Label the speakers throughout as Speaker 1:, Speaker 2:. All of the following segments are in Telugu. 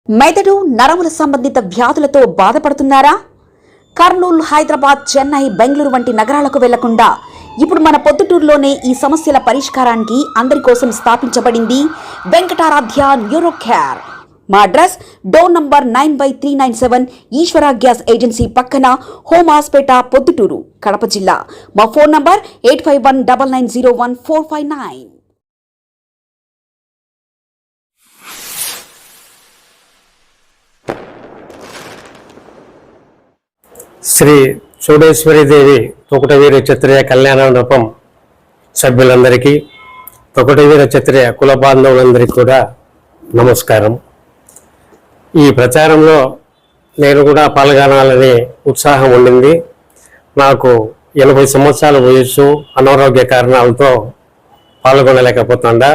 Speaker 1: మెదడు నరముల సంబంధిత వ్యాధులతో బాధపడుతున్నారా? కర్నూలు, హైదరాబాద్, చెన్నై, బెంగళూరు వంటి నగరాలకు వెళ్లకుండా ఇప్పుడు మన పొద్దుటూరులోనే ఈ సమస్యల పరిష్కారానికి అందరి కోసం స్థాపించబడింది వెంకటారాధ్య న్యూరో కేర్. మా అడ్రస్ డోర్ నంబర్ 9/397 ఈశ్వర గ్యాస్ ఏజెన్సీ పక్కన, హోమ్ హాస్పేట, పొద్దుటూరు, కడప జిల్లా. మా ఫోన్ నంబర్ 8519901459.
Speaker 2: శ్రీ చౌడేశ్వరీదేవి తొకటవీర క్షత్రియ కళ్యాణ మండపం సభ్యులందరికీ, తొకటవీర క్షత్రియ కుల బాంధవులందరికీ కూడా నమస్కారం. ఈ ప్రచారంలో నేను కూడా పాల్గొనాలని ఉత్సాహం ఉండింది. నాకు 80 సంవత్సరాల వయస్సు, అనారోగ్య కారణాలతో పాల్గొనలేకపోతుండా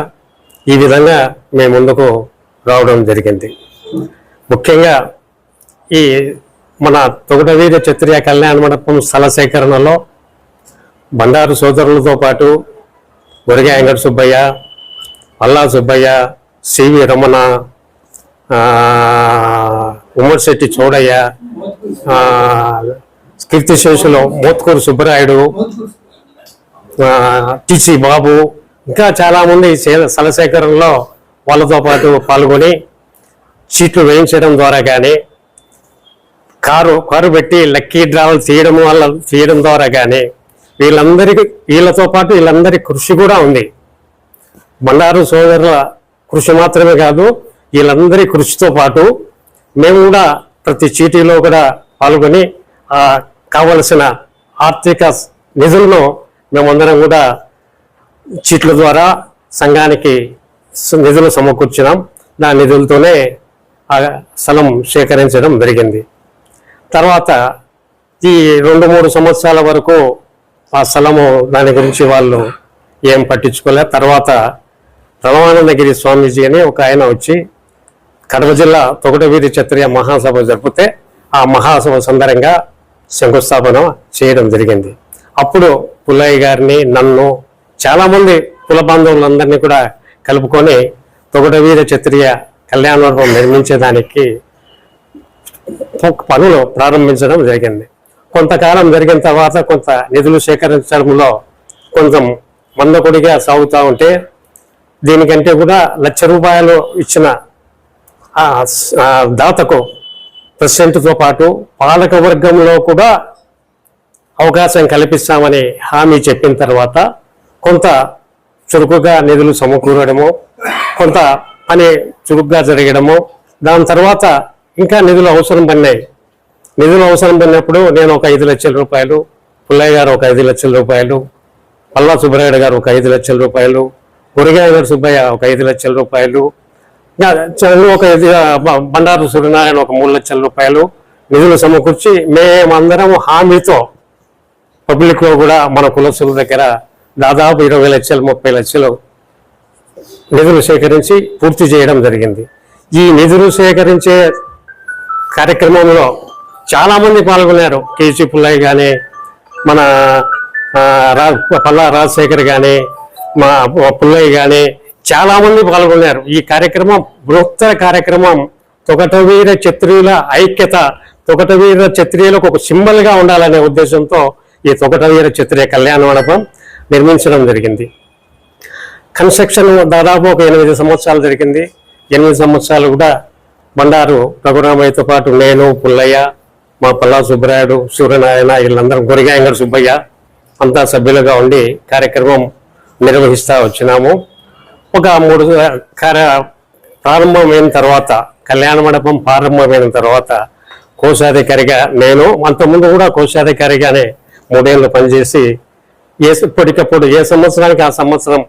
Speaker 2: ఈ విధంగా మేము ముందుకు రావడం జరిగింది. ముఖ్యంగా ఈ మన తొకటవీర క్షత్రియ కళ్యాణ మండపం స్థల సేకరణలో బండారు సోదరులతో పాటు గొరిగా వెంకట సుబ్బయ్య, అల్లా సుబ్బయ్య, సివి రమణ, ఉమ్మడిశెట్టి చౌడయ్య, కీర్తిశేషులు మోత్కూరు సుబ్బరాయుడు, టిసి బాబు, ఇంకా చాలామంది స్థల సేకరణలో వాళ్ళతో పాటు పాల్గొని సీట్లు వేయించడం ద్వారా కానీ, కారు పెట్టి లక్కీ డ్రావల్ తీయడం ద్వారా కానీ వీళ్ళతో పాటు వీళ్ళందరి కృషి కూడా ఉంది. బండారు సోదరుల కృషి మాత్రమే కాదు, వీళ్ళందరి కృషితో పాటు మేము కూడా ప్రతి చీటీలో కూడా పాల్గొని కావలసిన ఆర్థిక నిధులను మేమందరం కూడా చీట్ల ద్వారా సంఘానికి నిధులు సమకూర్చినాం. నా నిధులతోనే ఆ స్థలం సేకరించడం జరిగింది. తర్వాత ఈ 2-3 సంవత్సరాల వరకు ఆ స్థలము దాని గురించి వాళ్ళు ఏం పట్టించుకోలే. తర్వాత రమణానందగిరి స్వామీజీ అని ఒక ఆయన వచ్చి కడప జిల్లా తొకటవీర క్షత్రియ మహాసభ జరిపితే ఆ మహాసభ సందర్భంగా శంకుస్థాపన చేయడం జరిగింది. అప్పుడు పుల్లయ్య గారిని, నన్ను, చాలామంది కుల బాంధవులందరినీ కూడా కలుపుకొని తొకటవీర క్షత్రియ కళ్యాణ మండపం నిర్మించేదానికి పనులు ప్రారంభించడం జరిగింది. కొంతకాలం జరిగిన తర్వాత కొంత నిధులు సేకరించడంలో కొంచెం మందకొడిగా సాగుతూ ఉంటే, దీనికంటే కూడా ₹1,00,000 ఇచ్చిన దాతకు ప్రెసిడెంట్తో పాటు పాలక వర్గంలో కూడా అవకాశం కల్పిస్తామని హామీ చెప్పిన తర్వాత కొంత చురుకుగా నిధులు సమకూరడము, కొంత పని చురుగ్గా జరగడము, దాని తర్వాత ఇంకా నిధులు అవసరం పడినాయి. నిధులు అవసరం పడినప్పుడు నేను ఒక ₹5,00,000, పుల్లయ్య గారు ఒక ₹5,00,000, అల్లా సుబ్బరాయుడు గారు ఒక ₹5,00,000, గొరిగా వెంకట సుబ్బయ్య ఒక ₹5,00,000, ఒక బండారు సూర్యనారాయణ ఒక ₹3,00,000 నిధులు సమకూర్చి మేమందరం హామీతో పబ్లిక్లో కూడా మన కులస్తుల దగ్గర దాదాపు 20 లక్షలు 30 లక్షలు నిధులు సేకరించి పూర్తి చేయడం జరిగింది. ఈ నిధులు సేకరించే కార్యక్రమంలో చాలామంది పాల్గొన్నారు. కేసీ పుల్లయ్య కానీ, మన పల్లా రాజశేఖర్ కానీ, మా పుల్లయ్య కానీ చాలామంది పాల్గొన్నారు. ఈ కార్యక్రమం బృహత్తర కార్యక్రమం. తొకటవీర క్షత్రియుల ఐక్యత, తొకటవీర క్షత్రియులకు ఒక సింబల్గా ఉండాలనే ఉద్దేశంతో ఈ తొకటవీర క్షత్రియ కళ్యాణ మండపం నిర్మించడం జరిగింది. కన్స్ట్రక్షన్ దాదాపు ఒక 8 సంవత్సరాలు జరిగింది. 8 సంవత్సరాలు కూడా బండారు రఘురామయ్యతో పాటు నేను, పుల్లయ్య, మా పల్లా సుబ్బరాయుడు, సూర్యనారాయణ, వీళ్ళందరం, గొరిగా వెంకట సుబ్బయ్య అంతా సభ్యులుగా ఉండి కార్యక్రమం నిర్వహిస్తూ వచ్చినాము. ఒక 3 ప్రారంభమైన తర్వాత, కళ్యాణ మండపం ప్రారంభమైన తర్వాత కోశాధికారిగా నేను, అంతకుముందు కూడా కోశాధికారిగానే 3 ఏళ్ళు పనిచేసి ఇప్పటికప్పుడు ఏ సంవత్సరానికి ఆ సంవత్సరం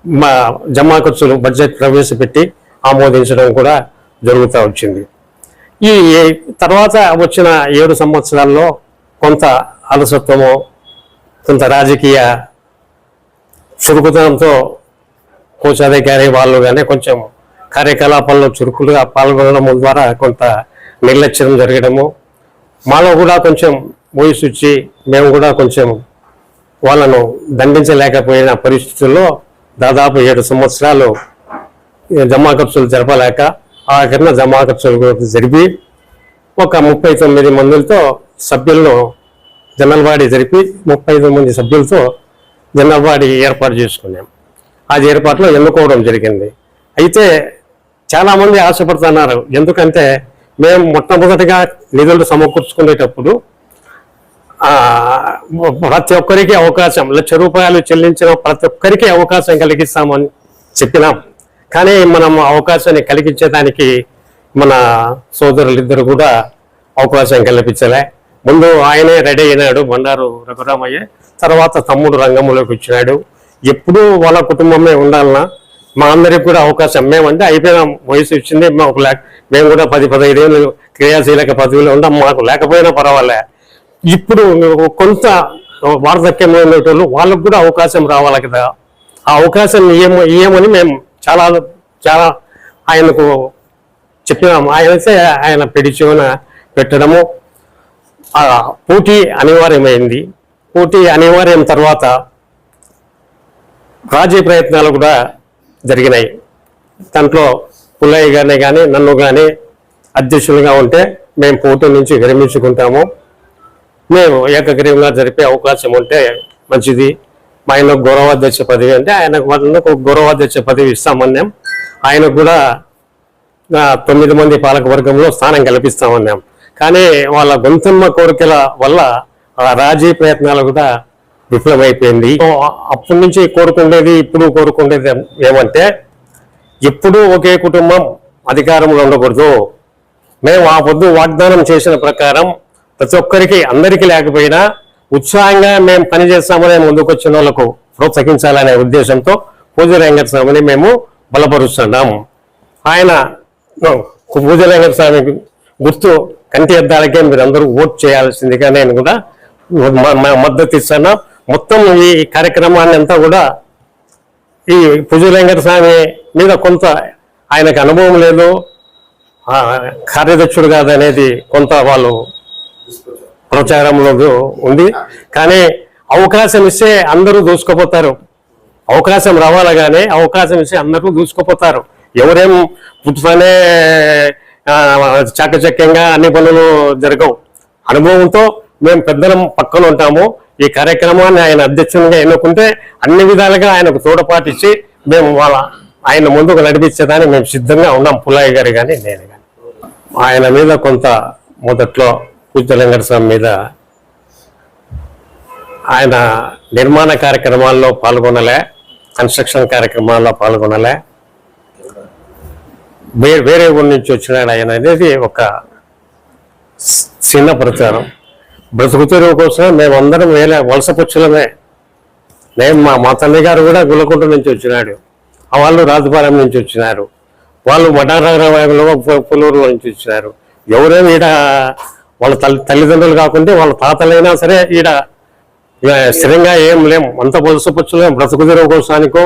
Speaker 2: మా జమా ఖర్చులు బడ్జెట్ ప్రవేశపెట్టి ఆమోదించడం కూడా జరుగుతూ వచ్చింది. ఈ తర్వాత వచ్చిన 7 సంవత్సరాల్లో కొంత అలసత్వము, కొంత రాజకీయ చురుకుతనంతో కోశాధికారి వాళ్ళు కానీ కొంచెం కార్యకలాపాల్లో చురుకులుగా పాల్గొనడం ద్వారా కొంత నిర్లక్ష్యం జరగడము, మాలో కూడా కొంచెం వయసు వచ్చి మేము కూడా కొంచెం వాళ్ళను దండించలేకపోయిన పరిస్థితుల్లో దాదాపు 7 సంవత్సరాలు జమా ఖర్చులు జరపలేక ఆఖరిన జమా ఖర్చులు జరిపి ఒక 39 మందితో సభ్యులను జనరల్ బాడీ జరిపి 39 మంది సభ్యులతో జనరల్ బాడీ ఏర్పాటు చేసుకున్నాం. అది ఏర్పాట్లో ఎన్నుకోవడం జరిగింది. అయితే చాలామంది ఆశపడుతున్నారు, ఎందుకంటే మేము మొట్టమొదటిగా నిధులు సమకూర్చుకునేటప్పుడు ప్రతి ఒక్కరికి అవకాశం, ₹1,00,000 చెల్లించిన ప్రతి ఒక్కరికి అవకాశం కలిగిస్తామని చెప్పినాం. కానీ మనం అవకాశాన్ని కలిగించేదానికి మన సోదరులిద్దరు కూడా అవకాశం కల్పించలే. ముందు ఆయనే రెడీ అయినాడు, బండారు రఘురామయ్య. తర్వాత తమ్ముడు రంగంలోకి వచ్చినాడు. ఎప్పుడూ వాళ్ళ కుటుంబమే ఉండాలన్నా మా అందరికి కూడా అవకాశం, మేమంటే అయిపోయిన వయసు వచ్చింది, మేము కూడా 10-15 ఏళ్ళు క్రియాశీలక పదవిలో ఉంటాం, మాకు లేకపోయినా పర్వాలే. ఇప్పుడు కొంత వార్ధక్యమైనటువంటి వాళ్ళకు కూడా అవకాశం రావాలి కదా. ఆ అవకాశం ఇయ్యమని మేము చాలా చాలా ఆయనకు చెప్పినాము. ఆయన పిడిచోన పెట్టడము పోటీ అనివార్యమైంది. పోటీ అనివార్యం తర్వాత రాజీ ప్రయత్నాలు కూడా జరిగినాయి. దాంట్లో పుల్లయ్య గారిని కానీ నన్ను కానీ అధ్యక్షులుగా ఉంటే మేము పోటీ నుంచి విరమించుకుంటాము, మేము ఏకగ్రీవంగా జరిపే అవకాశం ఉంటే మంచిది, మా ఆయనకు గౌరవాధ్యక్ష పదవి అంటే ఆయనకు గౌరవాధ్యక్ష పదవి ఇస్తామన్నాం. ఆయనకు కూడా 9 మంది పాలక వర్గంలో స్థానం కల్పిస్తామన్నాం. కానీ వాళ్ళ గొంతమ్మ కోరికల వల్ల ఆ రాజీ ప్రయత్నాలు కూడా విఫలమైపోయింది. అప్పటి నుంచి కోరుకునేది, ఇప్పుడు కోరుకునేది ఏమంటే, ఎప్పుడూ ఒకే కుటుంబం అధికారంలో ఉండకూడదు. మేము ఆ పొద్దు వాగ్దానం చేసిన ప్రకారం ప్రతి ఒక్కరికి, అందరికీ లేకపోయినా ఉత్సాహంగా మేము పనిచేస్తామని ముందుకు వచ్చిన వాళ్ళకు ప్రోత్సహించాలనే ఉద్దేశంతో పూజల వెంకట స్వామిని మేము బలపరుస్తున్నాము. ఆయన పూజల వెంకట స్వామి గుర్తు కంటి అద్దాలకే మీరు అందరూ ఓట్ చేయాల్సిందిగా నేను కూడా మద్దతు ఇస్తాను. మొత్తం ఈ కార్యక్రమాన్ని అంతా కూడా ఈ పూజల వెంకట స్వామి మీద కొంత ఆయనకు అనుభవం లేదు, కార్యదక్షుడు కాదనేది కొంత వాళ్ళు ప్రచారంలో ఉంది. కానీ అవకాశం ఇస్తే అందరూ దూసుకుపోతారు. అవకాశం రావాలి కానీ అవకాశం ఇస్తే అందరూ దూసుకుపోతారు. ఎవరేం పుట్టుతోనే చాకచక్యంగా అన్ని పనులు జరగవు. అనుభవంతో మేము పెద్దలం పక్కన ఉంటాము. ఈ కార్యక్రమాన్ని ఆయన అధ్యక్షునిగా ఎన్నుకుంటే అన్ని విధాలుగా ఆయనకు తోడ్పాటిచ్చి మేము ఆయన ముందుకు నడిపించేదాన్ని మేము సిద్ధంగా ఉన్నాం. పుల్లయ్య గారు కానీ నేను కానీ. ఆయన మీద కొంత మొదట్లో పూజల వెంకట స్వామి మీద ఆయన నిర్మాణ కార్యక్రమాల్లో పాల్గొనలే, కన్స్ట్రక్షన్ కార్యక్రమాల్లో పాల్గొనలే, వేరే ఊరి నుంచి వచ్చినాడు ఆయన అనేది ఒక చిన్న ప్రచారం. బ్రతుకు తెరువు కోసం మేమందరం వలస పుచ్చులమే. మేము మా తండ్రి గారు కూడా గులకుంట నుంచి వచ్చినాడు, వాళ్ళు రాజుపాలెం నుంచి వచ్చినారు, వాళ్ళు మఠారాలో పులూరు నుంచి వచ్చినారు. ఎవరేమి ఈడ వాళ్ళ తల్లిదండ్రులు కాకుంటే వాళ్ళ తాతలైనా సరే ఈడ స్థిరంగా ఏం లేము. అంత వలస పుచ్చులేం. బ్రతుకు తెరువు కోసానికో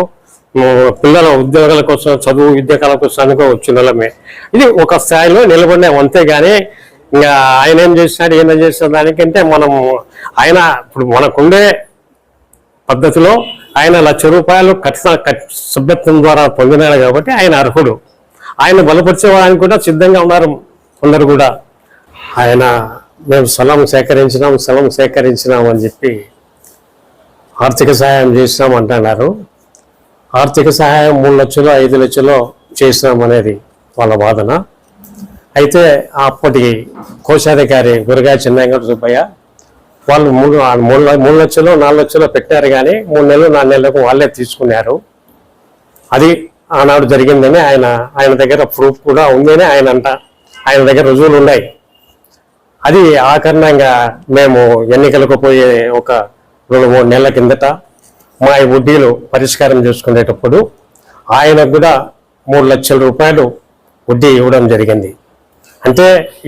Speaker 2: పిల్లల ఉద్యోగాల కోసం, చదువు విద్యాకాల కోసానికో వచ్చిన వాళ్ళమే. ఇది ఒక స్థాయిలో నిలబడినాం. అంతేగాని ఇంకా ఆయన ఏం చేసినాడు ఏం చేసిన దానికంటే మనం ఆయన ఇప్పుడు మనకుండే పద్ధతిలో ఆయన ₹1,00,000 సభ్యత్వం ద్వారా పొందినాడు కాబట్టి ఆయన అర్హుడు. ఆయన బలపరిచేవాడానికి కూడా సిద్ధంగా ఉన్నారు కొందరు కూడా. ఆయన మేము స్థలం సేకరించినాం అని చెప్పి ఆర్థిక సహాయం చేసినాం అంటున్నారు. ఆర్థిక సహాయం 3 లక్షలు 5 లక్షలు చేసినాం అనేది వాళ్ళ వాదన. అయితే అప్పటి కోశాధికారి గురగా చిన్నంగ సుబ్బయ్య వాళ్ళు 3 లక్షలు 4 లక్షలు పెట్టారు, కానీ 3 నెలలు 4 నెలలకు వాళ్ళే తీసుకున్నారు. అది ఆనాడు జరిగిందని ఆయన దగ్గర ప్రూఫ్ కూడా ఉందని ఆయన దగ్గర రుజువులు ఉన్నాయి. అది ఆకరణంగా మేము ఎన్నికలకు పోయే ఒక 2-3 నెలల కిందట మా వడ్డీలు పరిష్కారం చేసుకునేటప్పుడు ఆయనకు కూడా ₹3 లక్షల వడ్డీ ఇవ్వడం జరిగింది. అంటే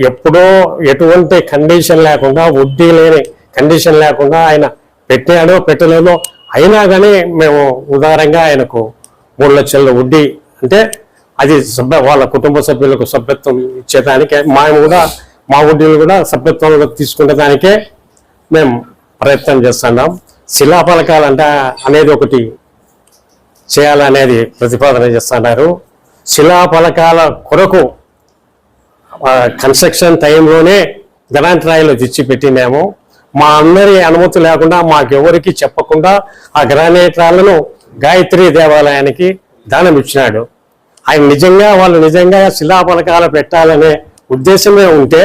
Speaker 2: ఎప్పుడో ఎటువంటి కండిషన్ లేకుండా, వడ్డీ లేని కండిషన్ లేకుండా ఆయన పెట్టాడో పెట్టలేదో అయినా కానీ మేము ఉదారంగా ఆయనకు ₹3 లక్షల వడ్డీ, అంటే అది వాళ్ళ కుటుంబ సభ్యులకు సభ్యత్వం ఇచ్చేదానికే, మా వడ్డీలు కూడా సభ్యత్వంలో తీసుకునేదానికే మేము ప్రయత్నం చేస్తున్నాం. శిలాఫలకాలు అనేది ఒకటి చేయాలనేది ప్రతిపాదన చేస్తున్నారు. శిలాఫలకాల కొరకు కన్స్ట్రక్షన్ టైంలోనే గ్రాంట్ రాయిలో తెచ్చిపెట్టినాము. మా అందరి అనుమతి లేకుండా మాకెవరికి చెప్పకుండా ఆ గ్రానైట్ రాళ్లను గాయత్రి దేవాలయానికి దానం ఇచ్చినాడు. ఆయన వాళ్ళు నిజంగా శిలాఫలకాలు పెట్టాలనే ఉద్దేశమే ఉంటే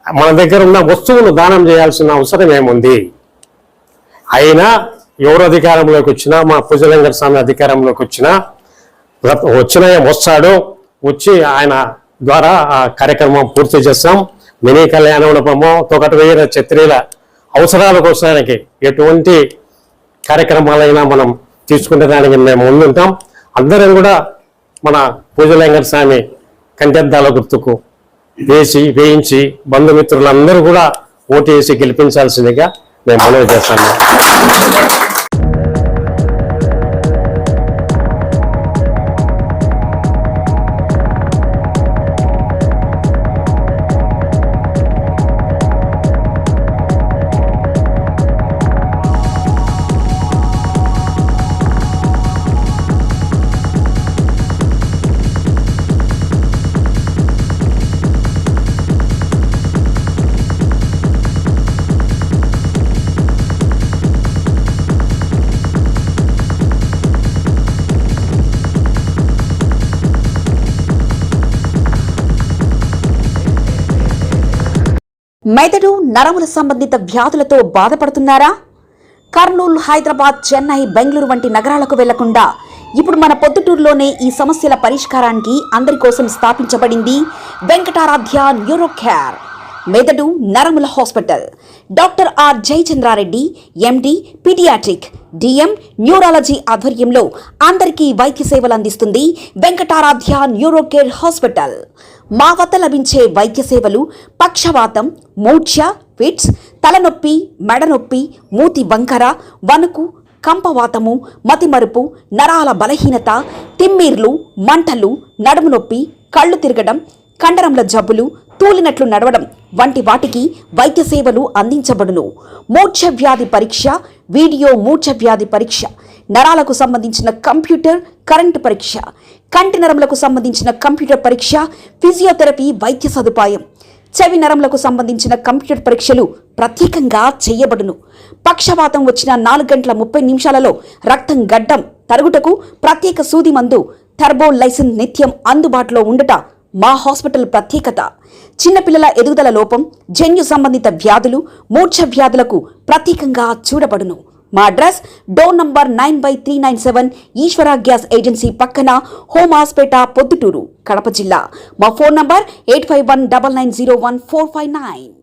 Speaker 2: మన దగ్గర ఉన్న వస్తువును దానం చేయాల్సిన అవసరం ఏముంది? అయినా ఎవరు అధికారంలోకి వచ్చినా, మా పూజలింగ స్వామి అధికారంలోకి వచ్చినా వస్తాడు, వచ్చి ఆయన ద్వారా ఆ కార్యక్రమం పూర్తి చేస్తాం. మినీ కళ్యాణ మండపము, తొకటి వేయిన ఛత్రీల అవసరాల కోసానికి ఎటువంటి కార్యక్రమాలైనా మనం తీసుకునే దానికి మేము ముందుంటాం. అందరం కూడా మన పూజలింగ స్వామి కంటెద్దాల గుర్తుకు వేయించి బంధుమిత్రులందరూ కూడా ఓటు వేసి గెలిపించాల్సిందిగా మేము మనవి చేస్తాము.
Speaker 1: మెదడు నరముల సంబంధిత వ్యాధులతో బాధపడుతున్నారా? కర్నూలు, హైదరాబాద్, చెన్నై, బెంగళూరు వంటి నగరాలకు వెళ్లకుండా ఇప్పుడు మన పొద్దుటూరులోనే ఈ సమస్యల పరిష్కారానికి అందరి కోసం స్థాపించబడింది వెంకటారాధ్య న్యూరో కేర్ మెదడు నరముల hospital. Doctor R Jayachandra Reddy, MD, paediatric, DM, neurology ఆధ్వర్యంలో అందరికీ వైద్య సేవలు అందిస్తుంది వెంకటారాధ్య న్యూరో కేర్ హాస్పిటల్. మా వద్ద లభించే వైద్య సేవలు పక్షవాతం, మూర్ఛ, ఫిట్స్, తలనొప్పి, మెడనొప్పి, మూతి వంకర, వణుకు, కంపవాతము, మతిమరుపు, నరాల బలహీనత, తిమ్మిర్లు, మంటలు, నడుము నొప్పి, కళ్ళు తిరగడం, కండరంల జబ్బులు, తూలినట్లు నడవడం వంటి వాటికి వైద్య సేవలు అందించబడును. మూర్ఛ వ్యాధి పరీక్ష, వీడియో మూర్ఛ వ్యాధి పరీక్ష, నరాలకు సంబంధించిన కంప్యూటర్ కరెంటు పరీక్ష, కంటి నరములకు సంబంధించిన కంప్యూటర్ పరీక్ష, ఫిజియోథెరపీ వైద్య సదుపాయం, చెవి నరములకు సంబంధించిన కంప్యూటర్ పరీక్షలు ప్రత్యేకంగా చేయబడును. పక్షవాతం వచ్చిన 4 గంటల 30 నిమిషాలలో రక్తం గడ్డం తరుగుటకు ప్రత్యేక సూది మందు థర్బోలైసిన్ నిత్యం అందుబాటులో ఉండట మా హాస్పిటల్ ప్రత్యేకత. చిన్నపిల్లల ఎదుగుదల లోపం, జన్యు సంబంధిత వ్యాధులు, మూర్ఛ వ్యాధులకు ప్రత్యేకంగా చూడబడును. మా అడ్రస్ డోర్ నంబర్ 9/397 ఈశ్వర గ్యాస్ ఏజెన్సీ పక్కన, హోమాస్పేట, పొద్దుటూరు, కడప జిల్లా. మా ఫోన్ నంబర్ 8519901459.